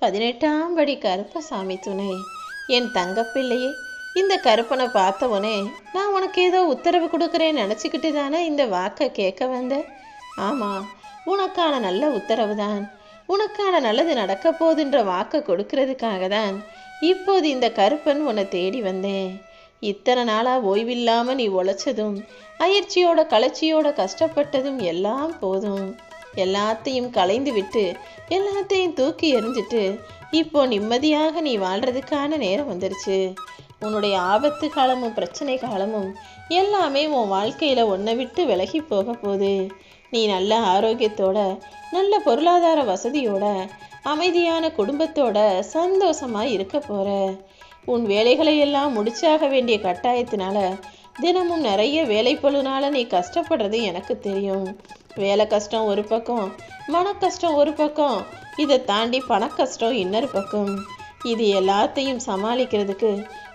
18ஆம் படி கருப்பசாமி துணை. என் தங்கப்பிள்ளையே, இந்த கருப்பனை பார்த்தவனே நான் உனக்கு ஏதோ உத்தரவு கொடுக்குறேன்னு நினச்சிக்கிட்டு தானே இந்த வாக்கை கேட்க வந்த. ஆமாம், உனக்கான நல்ல உத்தரவு தான். உனக்கான நல்லது நடக்க போகுதுன்ற வாக்கை கொடுக்கறதுக்காக தான் இப்போது இந்த கருப்பன் உன்னை தேடி வந்தேன். இத்தனை நாளாக ஓய்வில்லாமல் நீ உழைச்சதும் அயற்சியோட களைச்சியோட கஷ்டப்பட்டதும் எல்லாம் போதும். எல்லாத்தையும் களைந்து விட்டு எல்லாத்தையும் தூக்கி எறிஞ்சிட்டு இப்போ நிம்மதியாக நீ வாழ்றதுக்கான நேரம் வந்துருச்சு. உன்னுடைய ஆபத்து காலமும் பிரச்சனை காலமும் எல்லாமே உன் வாழ்க்கையில் ஒன்றை விட்டு விலகி போக போகுது. நீ நல்ல ஆரோக்கியத்தோட, நல்ல பொருளாதார வசதியோட, அமைதியான குடும்பத்தோட சந்தோஷமாக இருக்க போகிற. உன் வேலைகளை எல்லாம் முடிச்சாக வேண்டிய கட்டாயத்தினால தினமும் நிறைய வேலைப்பளுனால நீ கஷ்டப்படுறது எனக்கு தெரியும். வேலை கஷ்டம் ஒரு பக்கம், மன கஷ்டம் ஒரு பக்கம், இதை தாண்டி பண கஷ்டம் இன்னொரு பக்கம். இது எல்லாத்தையும் சமாளிக்கிறதுக்கு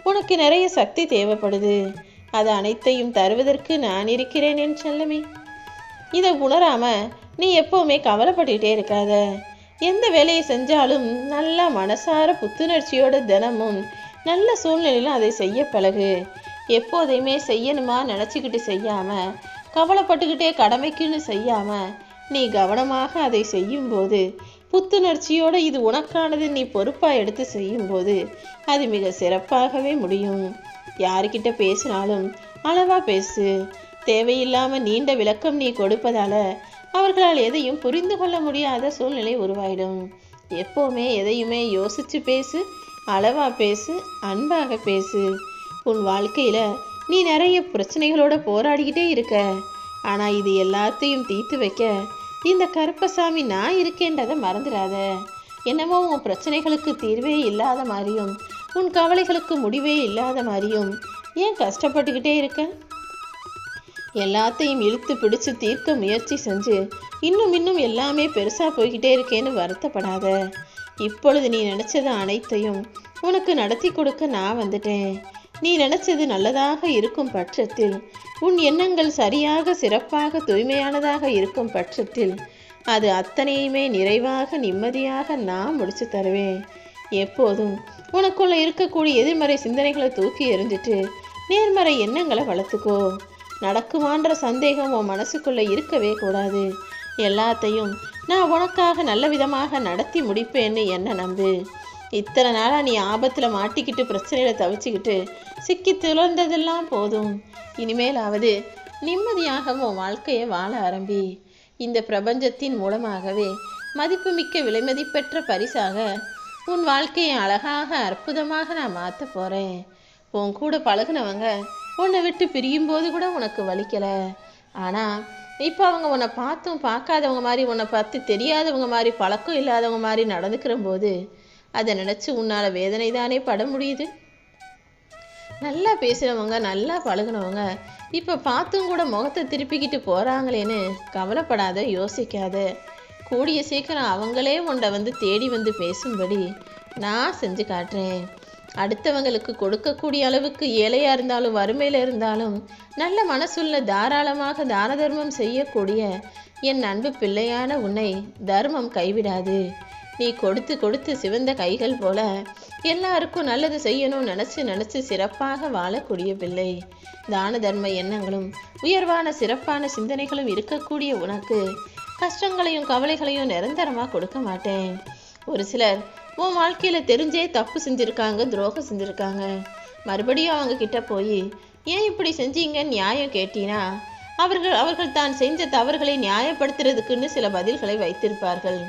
உனக்கு நிறைய சக்தி தேவைப்படுது. அது அனைத்தையும் தருவதற்கு நான் இருக்கிறேன் என் செல்லமே. இதை உணராம நீ எப்பவுமே கவலைப்பட்டுக்கிட்டே இருக்காத. எந்த வேலையை செஞ்சாலும் நல்லா மனசார புத்துணர்ச்சியோட தினமும் நல்ல சூழ்நிலையிலும் அதை செய்ய பழகு. எப்போதையுமே செய்யணுமா நினச்சிக்கிட்டு செய்யாம, கவலைப்பட்டுக்கிட்டே கடமைக்குன்னு செய்யாம நீ கவனமாக அதை செய்யும்போது, புத்துணர்ச்சியோடு இது உனக்கானது நீ பொறுப்பாக எடுத்து செய்யும்போது அது மிக சிறப்பாகவே முடியும். யாருக்கிட்ட பேசினாலும் அளவாக பேசு. தேவையில்லாமல் நீண்ட விளக்கம் நீ கொடுப்பதால அவர்களால் எதையும் புரிந்து கொள்ள முடியாத சூழ்நிலை உருவாயிடும். எப்போவுமே எதையுமே யோசித்து பேசு, அளவாக பேசு, அன்பாக பேசு. உன் வாழ்க்கையில் நீ நிறைய பிரச்சனைகளோட போராடிக்கிட்டே இருக்க. ஆனால் இது எல்லாத்தையும் தீர்த்து வைக்க இந்த கருப்பசாமி நான் இருக்கேன்றதை மறந்துடாத. என்னமோ உன் பிரச்சனைகளுக்கு தீர்வே இல்லாத மாதிரியும் உன் கவலைகளுக்கு முடிவே இல்லாத மாதிரியும் ஏன் கஷ்டப்பட்டுக்கிட்டே இருக்க? எல்லாத்தையும் இழுத்து பிடிச்சு தீர்க்க முயற்சி செஞ்சு இன்னும் எல்லாமே பெருசாக போய்கிட்டே இருக்கேன்னு வருத்தப்படாத. இப்பொழுது நீ நினச்சது அனைத்தையும் உனக்கு நடத்தி கொடுக்க நான் வந்துட்டேன். நீ நினச்சது நல்லதாக இருக்கும் பட்சத்தில், உன் எண்ணங்கள் சரியாக சிறப்பாக தூய்மையானதாக இருக்கும் பட்சத்தில் அது அத்தனையுமே நிறைவாக நிம்மதியாக நான் முடிச்சு தருவேன். எப்போதும் உனக்குள்ள இருக்கக்கூடிய எதிர்மறை சிந்தனைகளை தூக்கி எறிஞ்சிட்டு நேர்மறை எண்ணங்களை வளர்த்துக்கோ. நடக்குமான்ற சந்தேகம் உன் மனசுக்குள்ளே இருக்கவே கூடாது. எல்லாத்தையும் நான் உனக்காக நல்ல விதமாக நடத்தி முடிப்பேன்னு என்ன நம்பு. இத்தனை நாளாக நீ ஆபத்தில் மாட்டிக்கிட்டு பிரச்சனையில் தவிச்சுக்கிட்டு சிக்கி துளர்ந்ததெல்லாம் போதும். இனிமேலாவது நிம்மதியாக உன் வாழ்க்கையை வாழ ஆரம்பி. இந்த பிரபஞ்சத்தின் மூலமாகவே மதிப்புமிக்க விலைமதிப்பெற்ற பரிசாக உன் வாழ்க்கையை அழகாக அற்புதமாக நான் மாற்ற போகிறேன். உன் கூட பழகுனவங்க உன்னை விட்டு பிரியும் போது கூட உனக்கு வலிக்கலை. ஆனால் இப்போ அவங்க உன்னை பார்த்தும் பார்க்காதவங்க மாதிரி, உன்னை பார்த்து தெரியாதவங்க மாதிரி, பழக்கம் இல்லாதவங்க மாதிரி நடந்துக்கிற போது அதை நினச்சி உன்னால் வேதனை தானே பட முடியுது. நல்லா பேசுகிறவங்க, நல்லா பழகுனவங்க இப்போ பார்த்தும் கூட முகத்தை திருப்பிக்கிட்டு போகிறாங்களேன்னு கவலைப்படாத, யோசிக்காத. கூடிய சீக்கிரம் அவங்களே உன்னை வந்து தேடி வந்து பேசும்படி நான் செஞ்சு காட்டுறேன். அடுத்தவங்களுக்கு கொடுக்கக்கூடிய அளவுக்கு ஏழையாக இருந்தாலும் வறுமையில் இருந்தாலும் நல்ல மனசுள்ள தாராளமாக தான தர்மம் செய்யக்கூடிய என் அன்பு பிள்ளையான உன்னை தர்மம் கைவிடாது. நீ கொடுத்து கொடுத்து சிவந்த கைகள் போல எல்லாருக்கும் நல்லது செய்யணும்னு நினச்சி சிறப்பாக வாழக்கூடிய பிள்ளை. தான தர்ம எண்ணங்களும் உயர்வான சிறப்பான சிந்தனைகளும் இருக்கக்கூடிய உனக்கு கஷ்டங்களையும் கவலைகளையும் நிரந்தரமாக கொடுக்க மாட்டேன். ஒரு சிலர் உன் வாழ்க்கையில் தெரிஞ்சே தப்பு செஞ்சுருக்காங்க, துரோகம் செஞ்சுருக்காங்க. மறுபடியும் அவங்க கிட்ட போய் ஏன் இப்படி செஞ்சீங்கன்னு நியாயம் கேட்டினா அவர்கள் தான் செஞ்ச தவறுகளை நியாயப்படுத்துறதுக்குன்னு சில பதில்களை வைத்திருப்பார்கள்.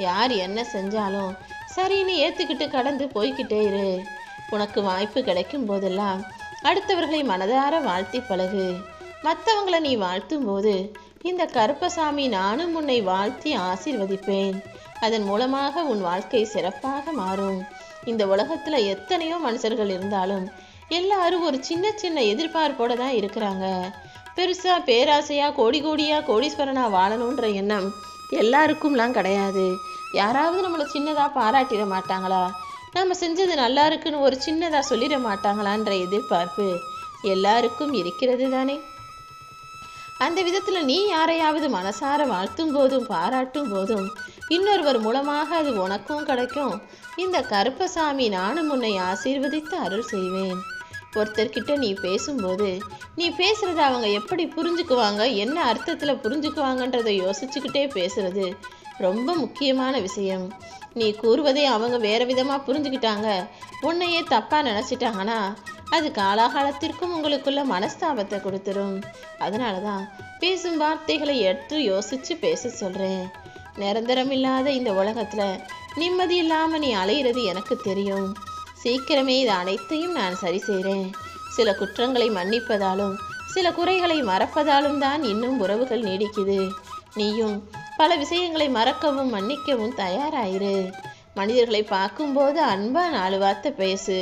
யார் என்ன செஞ்சாலும் சரின்னு ஏற்றுக்கிட்டு கடந்து போய்கிட்டே இரு. உனக்கு வாய்ப்பு கிடைக்கும் போதெல்லாம் அடுத்தவர்களை மனதார வாழ்த்தி பழகு. மற்றவங்களை நீ வாழ்த்தும் போது இந்த கருப்பசாமி நானும் உன்னை வாழ்த்தி ஆசீர்வதிப்பேன். அதன் மூலமாக உன் வாழ்க்கை சிறப்பாக மாறும். இந்த உலகத்தில் எத்தனையோ மனுஷர்கள் இருந்தாலும் எல்லாரும் ஒரு சின்ன சின்ன எதிர்பார்ப்போடு தான் இருக்கிறாங்க. பெருசாக பேராசையாக கோடியாக கோடீஸ்வரனாக வாழணுன்ற எண்ணம் எல்லாருக்கும்லாம் கிடையாது. யாராவது நம்மளை சின்னதாக பாராட்டிட மாட்டாங்களா, நம்ம செஞ்சது நல்லா இருக்குன்னு ஒரு சின்னதாக சொல்லிட மாட்டாங்களான்ற எதிர்பார்ப்பு எல்லாருக்கும் இருக்கிறது தானே. அந்த விதத்தில் நீ யாரையாவது மனசார வாழ்த்தும் போதும் பாராட்டும் போதும் இன்னொருவர் மூலமாக அது உனக்கும் கிடைக்கும். இந்த கருப்பசாமி நானும் உன்னை ஆசீர்வதித்து அருள் செய்வேன். ஒருத்தர்கிட்ட நீ பேசும்போது நீ பேசுகிறத அவங்க எப்படி புரிஞ்சுக்குவாங்க, என்ன அர்த்தத்தில் புரிஞ்சுக்குவாங்கன்றதை யோசிச்சுக்கிட்டே பேசுறது ரொம்ப முக்கியமான விஷயம். நீ கூறுவதே அவங்க வேறு விதமாக புரிஞ்சுக்கிட்டாங்க, உன்னையே தப்பாக நினச்சிட்டாங்கன்னா அது காலாகாலத்திற்கும் உங்களுக்குள்ள மனஸ்தாபத்தை கொடுத்துரும். அதனால தான் பேசும் வார்த்தைகளை எடுத்து யோசித்து பேச சொல்கிறேன். நிரந்தரம் இல்லாத இந்த உலகத்தில் நிம்மதி இல்லாமல் நீ அலையிறது எனக்கு தெரியும். சீக்கிரமே இது அனைத்தையும் நான் சரி செய்கிறேன். சில குற்றங்களை மன்னிப்பதாலும் சில குறைகளை மறப்பதாலும் தான் இன்னும் உறவுகள் நீடிக்குது. நீயும் பல விஷயங்களை மறக்கவும் மன்னிக்கவும் தயாராயிரு. மனிதர்களை பார்க்கும்போது அன்பா 4 வார்த்தை பேசு.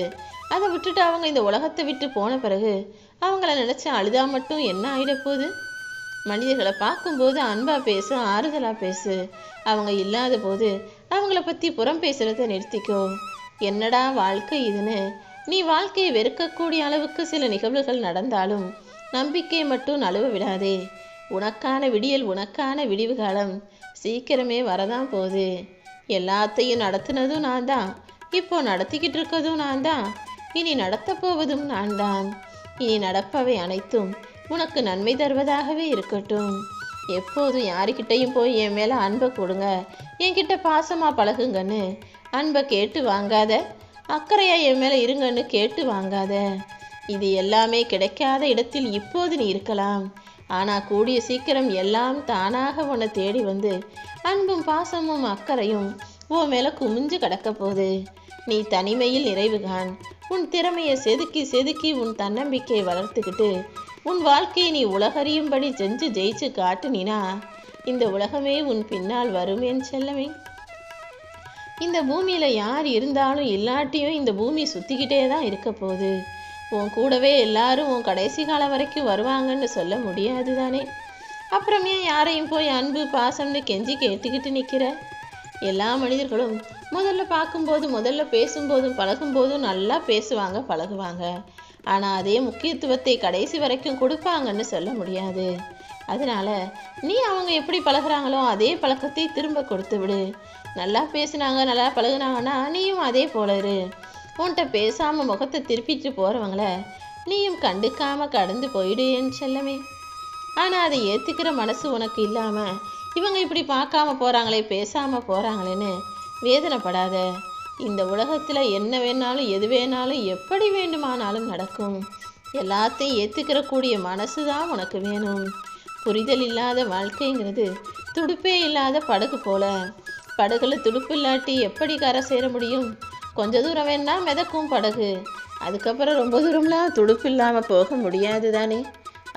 அதை விட்டுட்டு அவங்க இந்த உலகத்தை விட்டு போன பிறகு அவங்கள நினச்சி அழுதா மட்டும் என்ன ஆகிட போகுது? மனிதர்களை பார்க்கும்போது அன்பா பேசு, ஆறுதலாக பேசு. அவங்க இல்லாத போது அவங்கள பற்றி புறம் பேசுகிறத நிறுத்திக்கோ. என்னடா வாழ்க்கை இதுன்னு நீ வாழ்க்கையை வெறுக்கக்கூடிய அளவுக்கு சில நிகழ்வுகள் நடந்தாலும் நம்பிக்கை மட்டும் நழுவ விடாதே. உனக்கான விடியல், உனக்கான விடிவு காலம் சீக்கிரமே வரதான் போகுது. எல்லாத்தையும் நடத்தினதும் நான் தான், இப்போ நடத்திக்கிட்டு இருக்கதும் நான் தான், இனி நடத்த போவதும் நான் தான். இனி நடப்பவை அனைத்தும் உனக்கு நன்மை தருவதாகவே இருக்கட்டும். எப்போதும் யாருக்கிட்டையும் போய் என் மேலே அன்பை கொடுங்க, என்கிட்ட பாசமாக பழகுங்கன்னு அன்பை கேட்டு வாங்காத, அக்கறையாக என் மேலே இருங்கன்னு கேட்டு வாங்காத. இது எல்லாமே கிடைக்காத இடத்தில் இப்போது நீ இருக்கலாம். ஆனால் கூடிய சீக்கிரம் எல்லாம் தானாக உன்னை தேடி வந்து அன்பும் பாசமும் அக்கறையும் உன் மேலே குமிஞ்சு கிடக்க போகுது. நீ தனிமையில் நிறைவு காண். உன் திறமையை செதுக்கி செதுக்கி உன் தன்னம்பிக்கையை வளர்த்துக்கிட்டு உன் வாழ்க்கையை நீ உலகறியும்படி செஞ்சு ஜெயிச்சு காட்டுனினா இந்த உலகமே உன் பின்னால் வருமேன்னு செல்லவே. இந்த பூமியில் யார் இருந்தாலும் இல்லாட்டியும் இந்த பூமி சுற்றிக்கிட்டே தான் இருக்க போகுது. உன் கூடவே எல்லாரும் உன் கடைசி காலம் வரைக்கும் வருவாங்கன்னு சொல்ல முடியாது தானே. அப்புறம் ஏன் யாரையும் போய் அன்பு பாசம்னு கெஞ்சி கேட்டுக்கிட்டு நிற்கிற? எல்லா மனிதர்களும் முதல்ல பார்க்கும்போது, முதல்ல பேசும்போதும் பழகும்போதும் நல்லா பேசுவாங்க, பழகுவாங்க. ஆனால் அதே முக்கியத்துவத்தை கடைசி வரைக்கும் கொடுப்பாங்கன்னு சொல்ல முடியாது. அதனால நீ அவங்க எப்படி பழகுறாங்களோ அதே பழக்கத்தை திரும்ப கொடுத்து விடு. நல்லா பேசுனாங்க, நல்லா பழகுனாங்கன்னா நீயும் அதே போல இரு. உன்கிட்ட பேசாமல் முகத்தை திருப்பிட்டு போகிறவங்கள நீயும் கண்டுக்காமல் கடந்து போயிடுன்னு செல்லமே. ஆனால் அதை ஏற்றுக்கிற மனசு உனக்கு இல்லாமல் இவங்க இப்படி பார்க்காம போகிறாங்களே, பேசாமல் போகிறாங்களேன்னு வேதனைப்படாத. இந்த உலகத்தில் என்ன வேணாலும் எது வேணாலும் எப்படி வேண்டுமானாலும் நடக்கும். எல்லாத்தையும் ஏற்றுக்கிற கூடிய மனசு தான் உனக்கு வேணும். புரிதல் இல்லாத வாழ்க்கைங்கிறது துடுப்பே இல்லாத படகு போல. படகுல துடுப்பு இல்லாட்டி எப்படி கரை சேர முடியும்? கொஞ்ச தூரம் வேணா மிதக்கும் படகு, அதுக்கப்புறம் ரொம்ப தூரம்லாம் துடுப்பு இல்லாமல் போக முடியாது தானே.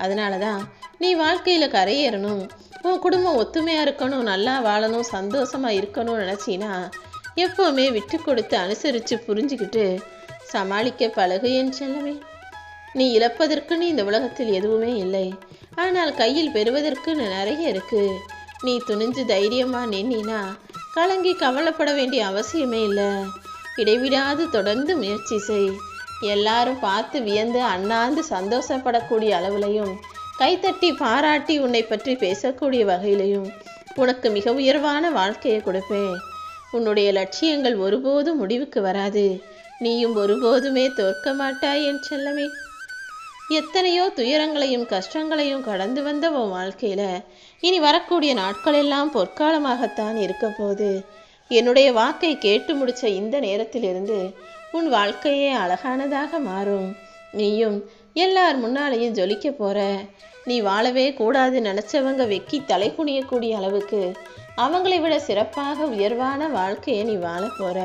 அதனால தான் நீ வாழ்க்கையில் கரையேறணும், உன் குடும்பம் ஒத்துமையாக இருக்கணும், நல்லா வாழணும், சந்தோஷமாக இருக்கணும்னு நினச்சின்னா எப்போவுமே விட்டு கொடுத்து அனுசரித்து புரிஞ்சுக்கிட்டு சமாளிக்க பழகு என் செல்லமே. நீ இழப்பதற்குன்னு இந்த உலகத்தில் எதுவுமே இல்லை, ஆனால் கையில் பெறுவதற்குன்னு நிறைய இருக்கு. நீ துணிஞ்சு தைரியமாக நின்னா கலங்கி கவலைப்பட வேண்டிய அவசியமே இல்லை. இடைவிடாது தொடர்ந்து முயற்சி செய். எல்லாரும் பார்த்து வியந்து அண்ணாந்து சந்தோஷப்படக்கூடிய அளவுலையும் கைத்தட்டி பாராட்டி உன்னை பற்றி பேசக்கூடிய வகையிலையும் உனக்கு மிக உயர்வான வாழ்க்கையை கொடுப்பேன். உன்னுடைய லட்சியங்கள் ஒருபோதும் முடிவுக்கு வராது. நீயும் ஒருபோதுமே தோற்க மாட்டாய் என் செல்லமே. எத்தனையோ துயரங்களையும் கஷ்டங்களையும் கடந்து வந்த உன் வாழ்க்கையில் இனி வரக்கூடிய நாட்கள் எல்லாம் பொற்காலமாகத்தான் இருக்க போகுது. என்னுடைய வாக்கை கேட்டு முடித்த இந்த நேரத்திலிருந்து உன் வாழ்க்கையே அழகானதாக மாறும். நீயும் எல்லார் முன்னாலேயும் ஜொலிக்க போற. நீ வாழவே கூடாது நினச்சவங்க வெக்கி தலை குனியக்கூடிய அளவுக்கு அவங்களை விட சிறப்பாக உயர்வான வாழ்க்கையை நீ வாழ போற.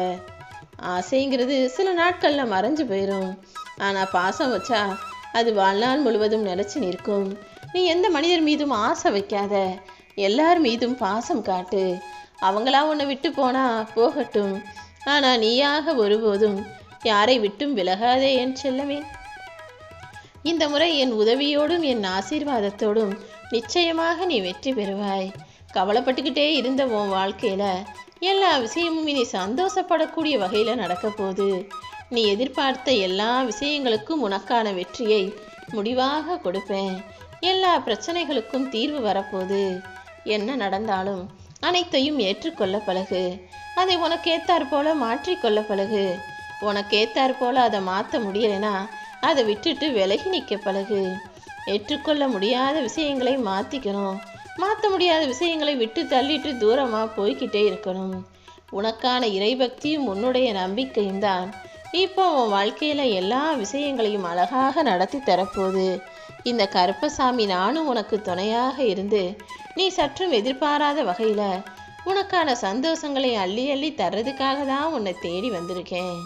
ஆசைங்கிறது சில நாட்களில் மறைஞ்சு போயிடும், ஆனால் பாசம் வச்சா அது வாழ்நாள் முழுவதும் நிலைச்சு நிற்கும். நீ எந்த மனிதர் மீதும் ஆசை வைக்காத, எல்லார் மீதும் பாசம் காட்டு. அவங்களா உன்னை விட்டு போனா போகட்டும், ஆனால் நீயாக ஒருபோதும் யாரை விட்டும் விலகாதே என் செல்லமே. இந்த முறை என் உதவியோடும் என் ஆசீர்வாதத்தோடும் நிச்சயமாக நீ வெற்றி பெறுவாய். கவலைப்பட்டுக்கிட்டே இருந்த உன் வாழ்க்கையில் எல்லா விஷயமும் இனி சந்தோஷப்படக்கூடிய வகையில் நடக்க போகுது. நீ எதிர்பார்த்த எல்லா விஷயங்களுக்கும் உனக்கான வெற்றியை முடிவாக கொடுப்பேன். எல்லா பிரச்சனைகளுக்கும் தீர்வு வரப்போகுது. என்ன நடந்தாலும் அனைத்தையும் ஏற்றுக்கொள்ள பழகு. அதை உனக்கு ஏத்தாற் போல மாற்றிக்கொள்ள பழகு. உனக்கு ஏத்தாற் போல அதை மாற்ற முடியலைன்னா அதை விட்டுட்டு விலகி நிற்க பழகு. ஏற்றுக்கொள்ள முடியாத விஷயங்களை மாற்றிக்கணும். மாற்ற முடியாத விஷயங்களை விட்டு தள்ளிட்டு தூரமாக போய்கிட்டே இருக்கணும். உனக்கான இறைபக்தியும் உன்னுடைய நம்பிக்கையும் தான் இப்போ உன் வாழ்க்கையில் எல்லா விஷயங்களையும் அழகாக நடத்தி தரப்போகுது. இந்த கருப்பசாமி நானும் உனக்கு துணையாக இருந்து நீ சற்றும் எதிர்பாராத வகையில் உனக்கான சந்தோஷங்களை அள்ளி அள்ளி தர்றதுக்காக தான் உன்னை தேடி வந்திருக்கேன்.